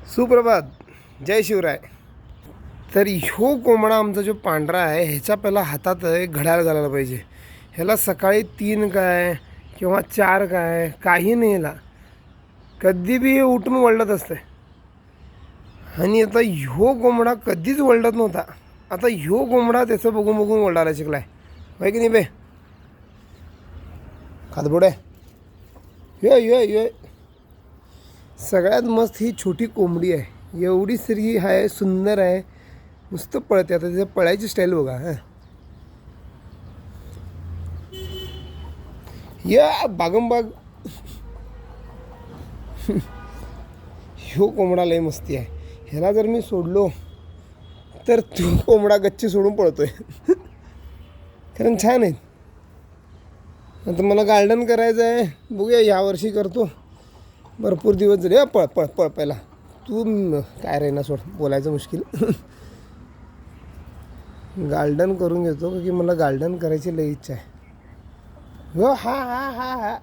सुप्रभात, जय शिवराय. तर ह्यो कोंबडा आमचा जो पांढरा आहे ह्याच्या पहिला हातात एक घड्याळ घालायला पाहिजे. ह्याला सकाळी 3 काय किंवा 4 काय काही नाही, ह्याला कधी बी उठून वळत असते. आणि आता ह्यो कोंबडा कधीच वळत नव्हता. आता ह्यो कोंबडा त्याचं बघून बघून वळायला शिकलाय, होय की नाही बे खातबोडे. ये ये ये सगळ्यात मस्त ही छोटी कोंबडी आहे. एवढी सरी आहे, सुंदर आहे, नुसतं पळते. आता तिच्या पळायची स्टाईल बघा. हां या बागमबाग. ह्यो कोंबडा लय मस्ती आहे. ह्याला जर मी सोडलो तर तो कोंबडा गच्ची सोडून पळतोय. कारण छान आहेत. आता मला गार्डन करायचं आहे, बघूया यावर्षी करतो. भरपूर दिवस झाले. पळ पळ पळ पहिला तू. काय रे ना, सोड, बोलायचं मुश्किल. गार्डन करून घेतो की मला गार्डन करायची लई इच्छा आहे. हो हा हा हा हा